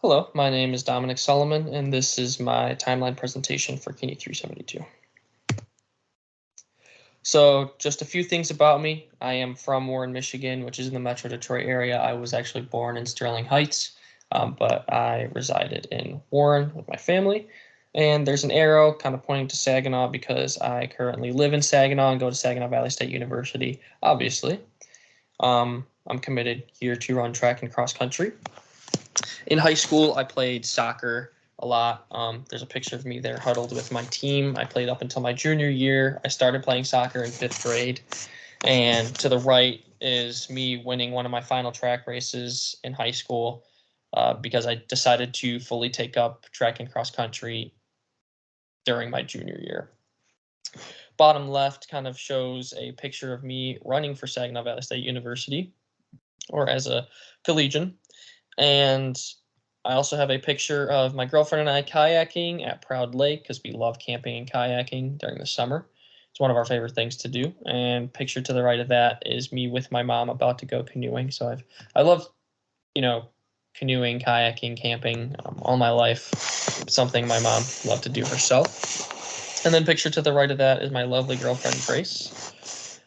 Hello, my name is Dominic Solomon, and this is my timeline presentation for KINE 372. So, just a few things about me. I am from Warren, Michigan, which is in the Metro Detroit area. I was actually born in Sterling Heights, but I resided in Warren with my family. And there's an arrow kind of pointing to Saginaw because I currently live in Saginaw and go to Saginaw Valley State University, obviously. I'm committed here to run track and cross country. In high school, I played soccer a lot. There's a picture of me there huddled with my team. I played up until my junior year. I started playing soccer in 5th grade. And to the right is me winning one of my final track races in high school because I decided to fully take up track and cross country during my junior year. Bottom left kind of shows a picture of me running for Saginaw Valley State University, or as a collegian. And I also have a picture of my girlfriend and I kayaking at Proud Lake because we love camping and kayaking during the summer. It's one of our favorite things to do. And picture to the right of that is me with my mom about to go canoeing. So I love, canoeing, kayaking, camping all my life. Something my mom loved to do herself. And then picture to the right of that is my lovely girlfriend Grace.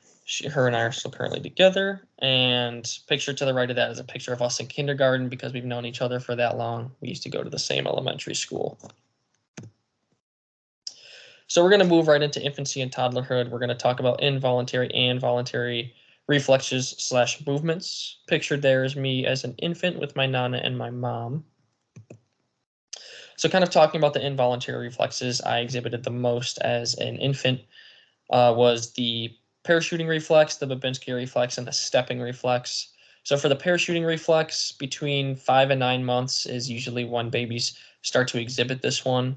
Her and I are still currently together, and picture to the right of that is a picture of us in kindergarten because we've known each other for that long. We used to go to the same elementary school. So we're going to move right into infancy and toddlerhood. We're going to talk about involuntary and voluntary reflexes / movements. Pictured there is me as an infant with my nana and my mom. So kind of talking about the involuntary reflexes I exhibited the most as an infant was the parachuting reflex, the Babinski reflex, and the stepping reflex. So for the parachuting reflex, between 5 and 9 months is usually when babies start to exhibit this one.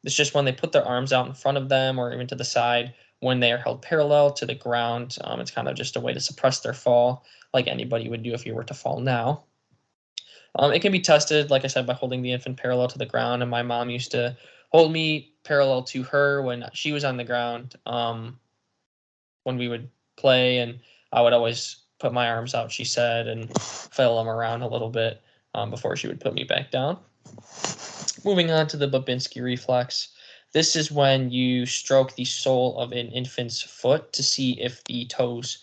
It's just when they put their arms out in front of them or even to the side when they are held parallel to the ground. It's kind of just a way to suppress their fall, like anybody would do if you were to fall now. It can be tested, like I said, by holding the infant parallel to the ground, and my mom used to hold me parallel to her when she was on the ground. When we would play, and I would always put my arms out, she said, and flail them around a little bit before she would put me back down. Moving on to the Babinski reflex. This is when you stroke the sole of an infant's foot to see if the toes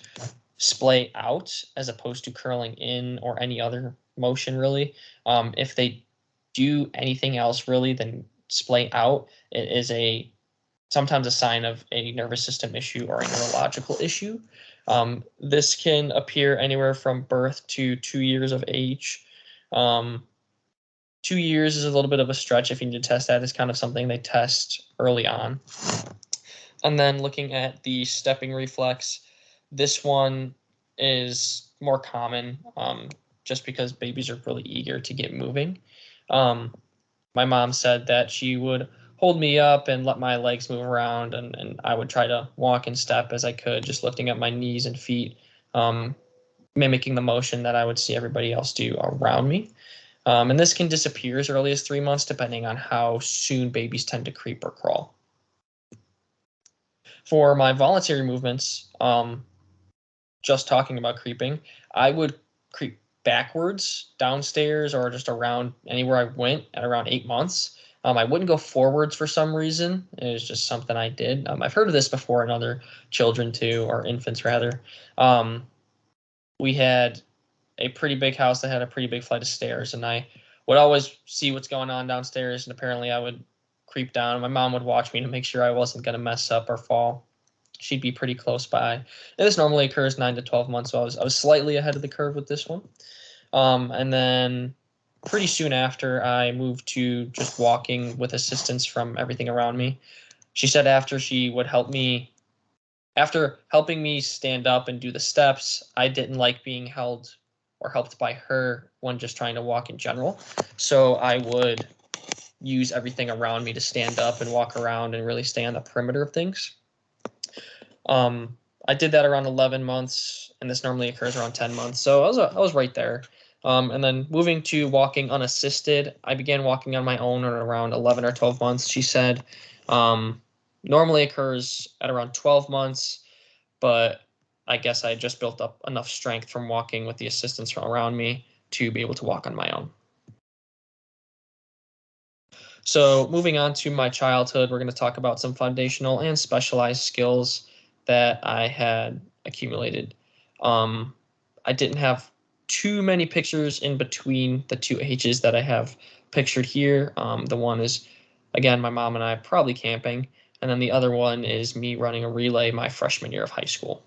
splay out as opposed to curling in or any other motion, really. If they do anything else really than splay out, it is sometimes a sign of a nervous system issue or a neurological issue. This can appear anywhere from birth to 2 years of age. 2 years is a little bit of a stretch if you need to test that. It's kind of something they test early on. And then looking at the stepping reflex, this one is more common just because babies are really eager to get moving. My mom said that she would hold me up and let my legs move around, and I would try to walk and step as I could, just lifting up my knees and feet, mimicking the motion that I would see everybody else do around me. And this can disappear as early as 3 months, depending on how soon babies tend to creep or crawl. For my voluntary movements, just talking about creeping, I would creep backwards downstairs or just around anywhere I went at around 8 months. I wouldn't go forwards for some reason. It was just something I did. I've heard of this before in other children too, or infants rather. We had a pretty big house that had a pretty big flight of stairs, and I would always see what's going on downstairs, and apparently I would creep down. My mom would watch me to make sure I wasn't going to mess up or fall. She'd be pretty close by. And this normally occurs 9 to 12 months, so I was slightly ahead of the curve with this one. And then pretty soon after, I moved to just walking with assistance from everything around me. She said after she would after helping me stand up and do the steps, I didn't like being held or helped by her when just trying to walk in general. So I would use everything around me to stand up and walk around and really stay on the perimeter of things. I did that around 11 months, and this normally occurs around 10 months. So I was right there. And then moving to walking unassisted, I began walking on my own at around 11 or 12 months, she said. Normally occurs at around 12 months, but I guess I just built up enough strength from walking with the assistance from around me to be able to walk on my own. So moving on to my childhood, we're going to talk about some foundational and specialized skills that I had accumulated. I didn't have too many pictures in between the two ages that I have pictured here. The one is, again, my mom and I probably camping, and then the other one is me running a relay my freshman year of high school.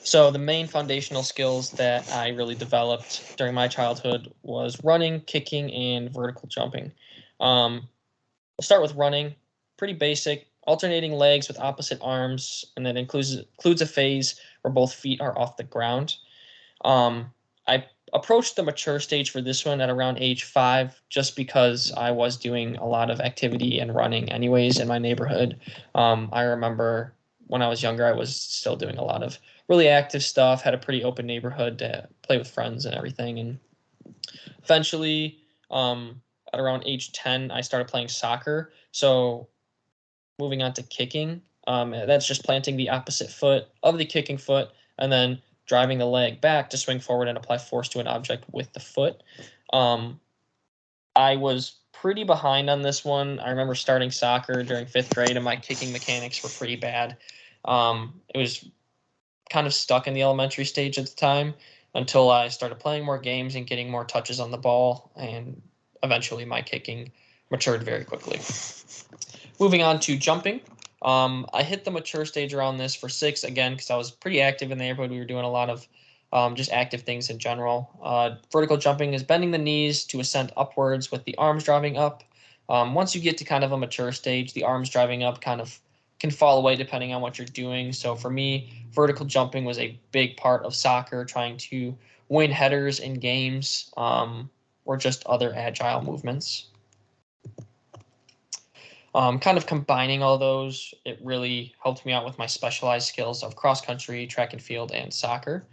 So the main foundational skills that I really developed during my childhood was running, kicking, and vertical jumping. We'll start with running, pretty basic, alternating legs with opposite arms, and that includes a phase where both feet are off the ground. I approached the mature stage for this one at around age 5, just because I was doing a lot of activity and running anyways in my neighborhood. I remember when I was younger, I was still doing a lot of really active stuff, had a pretty open neighborhood to play with friends and everything. And eventually, at around age 10, I started playing soccer. So moving on to kicking, that's just planting the opposite foot of the kicking foot and then driving the leg back to swing forward and apply force to an object with the foot. I was pretty behind on this one. I remember starting soccer during 5th grade and my kicking mechanics were pretty bad. It was kind of stuck in the elementary stage at the time until I started playing more games and getting more touches on the ball, and eventually my kicking matured very quickly. Moving on to jumping. I hit the mature stage around this for 6, again, because I was pretty active in the neighborhood. We were doing a lot of just active things in general. Vertical jumping is bending the knees to ascend upwards with the arms driving up. Once you get to kind of a mature stage, the arms driving up kind of can fall away depending on what you're doing. So for me, vertical jumping was a big part of soccer, trying to win headers in games, or just other agile movements. Kind of combining all those, it really helped me out with my specialized skills of cross country, track and field, and soccer.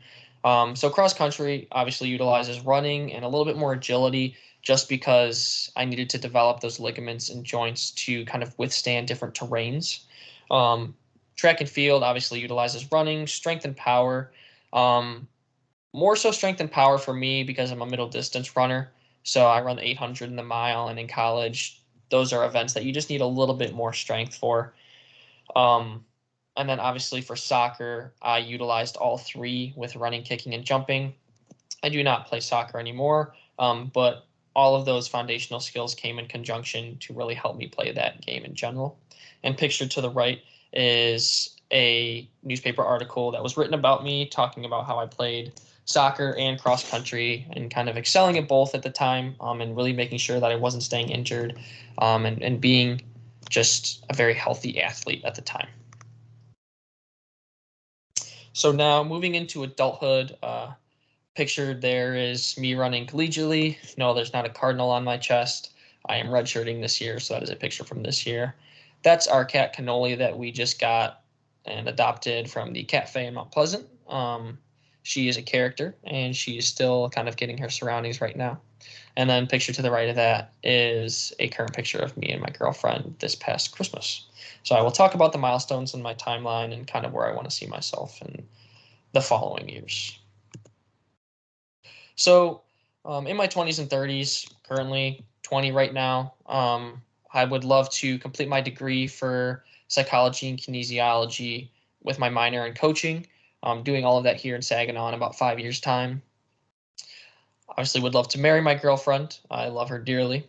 So cross country obviously utilizes running and a little bit more agility, just because I needed to develop those ligaments and joints to kind of withstand different terrains. Track and field obviously utilizes running, strength, and power. More so strength and power for me because I'm a middle distance runner. So I run the 800 and the mile, and in college, those are events that you just need a little bit more strength for. And then obviously for soccer, I utilized all 3 with running, kicking, and jumping. I do not play soccer anymore, but all of those foundational skills came in conjunction to really help me play that game in general. And pictured to the right is a newspaper article that was written about me, talking about how I played soccer and cross country and kind of excelling at both at the time, and really making sure that I wasn't staying injured, and being just a very healthy athlete at the time. So now moving into adulthood, pictured there is me running collegiately. No, there's not a cardinal on my chest. I am redshirting this year, so that is a picture from this year. That's our cat Cannoli that we just got and adopted from the cafe in Mount Pleasant. She is a character, and she is still kind of getting her surroundings right now. And then picture to the right of that is a current picture of me and my girlfriend this past Christmas. So I will talk about the milestones in my timeline and kind of where I want to see myself in the following years. So in my 20s and 30s, currently 20 right now, I would love to complete my degree for psychology and kinesiology with my minor in coaching. Doing all of that here in Saginaw in about 5 years' time. Obviously would love to marry my girlfriend. I love her dearly.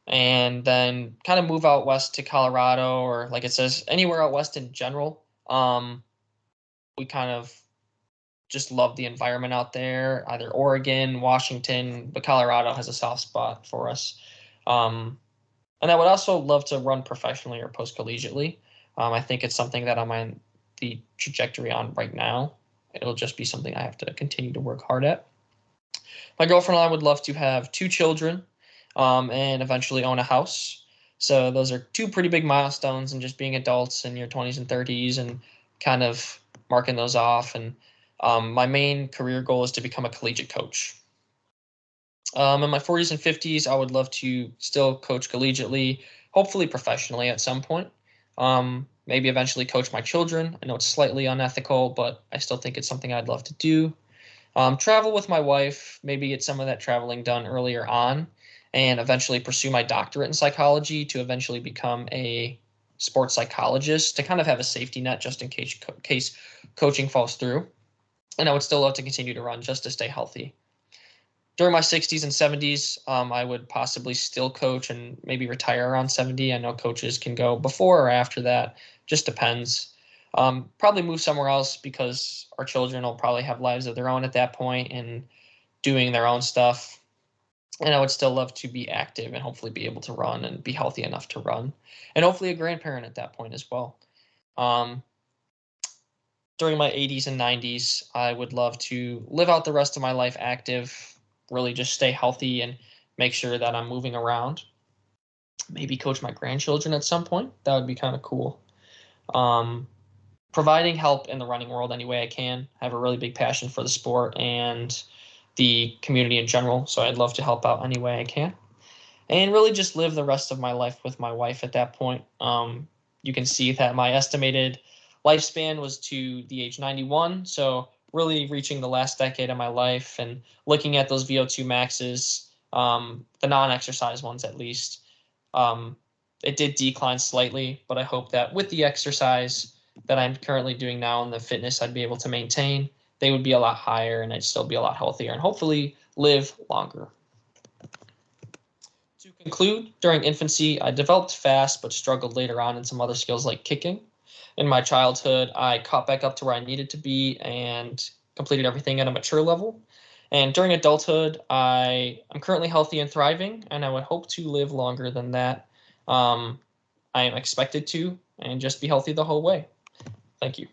And then kind of move out west to Colorado, or like it says, anywhere out west in general. We kind of just love the environment out there, either Oregon, Washington, but Colorado has a soft spot for us. And I would also love to run professionally or post-collegiately. I think it's something that I'm on the trajectory on right now. It'll just be something I have to continue to work hard at. My girlfriend and I would love to have 2 children, and eventually own a house. So those are 2 pretty big milestones in just being adults in your 20s and 30s, and kind of marking those off. And my main career goal is to become a collegiate coach. In my 40s and 50s, I would love to still coach collegiately, hopefully professionally at some point. Maybe eventually coach my children. I know it's slightly unethical, but I still think it's something I'd love to do. Travel with my wife, maybe get some of that traveling done earlier on, and eventually pursue my doctorate in psychology to eventually become a sports psychologist to kind of have a safety net just in case coaching falls through. And I would still love to continue to run just to stay healthy. During my 60s and 70s, I would possibly still coach and maybe retire around 70. I know coaches can go before or after that, just depends. Probably move somewhere else because our children will probably have lives of their own at that point and doing their own stuff. And I would still love to be active and hopefully be able to run and be healthy enough to run. And hopefully a grandparent at that point as well. During my 80s and 90s, I would love to live out the rest of my life active, really just stay healthy and make sure that I'm moving around. Maybe coach my grandchildren at some point. That would be kind of cool. Providing help in the running world any way I can. I have a really big passion for the sport and the community in general, so I'd love to help out any way I can. And really just live the rest of my life with my wife at that point. You can see that my estimated lifespan was to the age 91, so really reaching the last decade of my life and looking at those VO2 maxes, the non-exercise ones at least. It did decline slightly, but I hope that with the exercise that I'm currently doing now and the fitness I'd be able to maintain, they would be a lot higher and I'd still be a lot healthier and hopefully live longer. To conclude, during infancy, I developed fast but struggled later on in some other skills like kicking. In my childhood, I caught back up to where I needed to be and completed everything at a mature level. And during adulthood, I'm currently healthy and thriving, and I would hope to live longer than that. I am expected to, and just be healthy the whole way. Thank you.